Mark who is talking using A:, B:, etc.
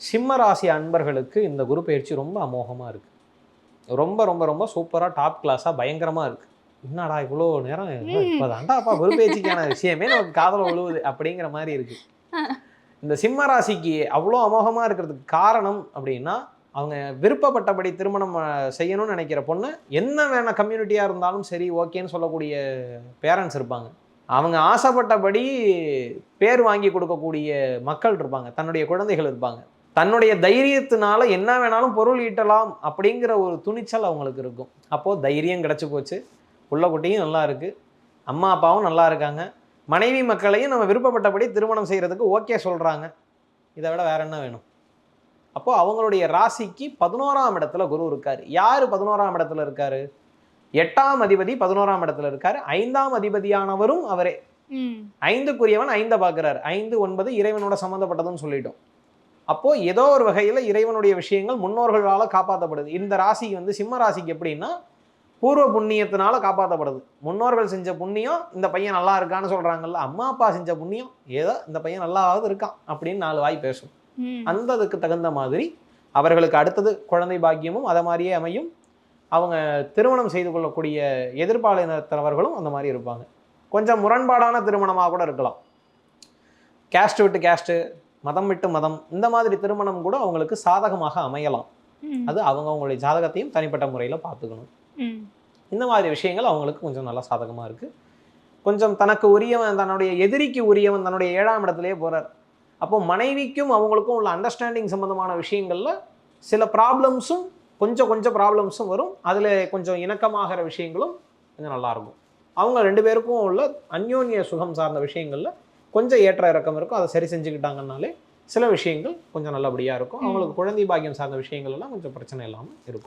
A: சிம்ம ராசி அன்பர்களுக்கு இந்த குரு பயிற்சி ரொம்ப அமோகமாக இருக்குது. ரொம்ப ரொம்ப ரொம்ப சூப்பராக டாப் கிளாஸாக பயங்கரமாக இருக்குது. என்னடா இவ்வளோ நேரம் இப்போ தாண்டாப்பா குரு பயிற்சிக்கான விஷயமே நமக்கு காதல விழுவுது அப்படிங்கிற மாதிரி இருக்குது. இந்த சிம்ம ராசிக்கு அவ்வளோ அமோகமாக இருக்கிறதுக்கு காரணம் அப்படின்னா, அவங்க விருப்பப்பட்டபடி திருமணம் செய்யணும்னு நினைக்கிற பொண்ணு என்ன வேணா கம்யூனிட்டியாக இருந்தாலும் சரி ஓகேன்னு சொல்லக்கூடிய பேரண்ட்ஸ் இருப்பாங்க. அவங்க ஆசைப்பட்டபடி பேர் வாங்கி கொடுக்கக்கூடிய மக்கள் இருப்பாங்க, தன்னுடைய குழந்தைகள் இருப்பாங்க. தன்னுடைய தைரியத்தினால என்ன வேணாலும் பொருள் ஈட்டலாம் அப்படிங்கிற ஒரு துணிச்சல் அவங்களுக்கு இருக்கும். அப்போது தைரியம் கிடச்சி போச்சு, புள்ள குட்டியும் நல்லா இருக்குது, அம்மா அப்பாவும் நல்லா இருக்காங்க, மனைவி மக்களையும் நம்ம விருப்பப்பட்டபடி திருமணம் செய்கிறதுக்கு ஓகே சொல்கிறாங்க. இதை விட வேற என்ன வேணும்? அப்போது அவங்களுடைய ராசிக்கு 11ஆம் இடத்துல குரு இருக்கார். யார் 11ஆம் இடத்துல இருக்காரு? 8ஆம் அதிபதி 11ஆம் இடத்துல இருக்காரு. 5ஆம் அதிபதியானவரும் அவரே. 5க்குரியவன் 5 பார்க்குறாரு. 5 9 இறைவனோட சம்மந்தப்பட்டதுன்னு சொல்லிட்டோம். அப்போது ஏதோ ஒரு வகையில் இறைவனுடைய விஷயங்கள் முன்னோர்களால் காப்பாற்றப்படுது. இந்த ராசி சிம்ம ராசிக்கு எப்படின்னா, பூர்வ புண்ணியத்தினால காப்பாற்றப்படுது. முன்னோர்கள் செஞ்ச புண்ணியம் இந்த பையன் நல்லா இருக்கான்னு சொல்கிறாங்கல்ல, அம்மா அப்பா செஞ்ச புண்ணியம் ஏதோ இந்த பையன் நல்லாவது இருக்கான் அப்படின்னு 4 வாய் பேசும். அந்த அதுக்கு தகுந்த மாதிரி அவர்களுக்கு அடுத்தது குழந்தை பாக்கியமும் அதை மாதிரியே அமையும். அவங்க திருமணம் செய்து கொள்ளக்கூடிய எதிர்பாலினத்தவர்களும் அந்த மாதிரி இருப்பாங்க. கொஞ்சம் முரண்பாடான திருமணமாக கூட இருக்கலாம். கேஸ்ட் விட்டு கேஸ்ட்டு, மதம் விட்டு மதம், இந்த மாதிரி திருமணம் கூட அவங்களுக்கு சாதகமாக அமையலாம். அது அவங்களுடைய ஜாதகத்தையும் தனிப்பட்ட முறையில் பார்த்துக்கணும். இந்த மாதிரி விஷயங்கள் அவங்களுக்கு கொஞ்சம் நல்லா சாதகமாக இருக்குது. கொஞ்சம் தனக்கு உரியவன், தன்னுடைய எதிரிக்கு உரியவன் தன்னுடைய 7ஆம் இடத்துலேயே போகிறார். அப்போது மனைவிக்கும் அவங்களுக்கும் உள்ள அண்டர்ஸ்டாண்டிங் சம்மந்தமான விஷயங்களில் சில ப்ராப்ளம்ஸும் கொஞ்சம் ப்ராப்ளம்ஸும் வரும். அதில் கொஞ்சம் இணக்கமாகிற விஷயங்களும் கொஞ்சம் நல்லாயிருக்கும். அவங்க 2 பேருக்கும் உள்ள அந்யோன்ய சுகம் சார்ந்த விஷயங்களில் கொஞ்சம் ஏற்ற இறக்கம் இருக்கும். அதை சரி செஞ்சுக்கிட்டாங்கன்னாலே சில விஷயங்கள் கொஞ்சம் நல்லபடியாக இருக்கும். அவங்களுக்கு குழந்தை பாக்கியம் சார்ந்த விஷயங்கள் எல்லாம் கொஞ்சம் பிரச்சனை இல்லாமல் இருக்கும்.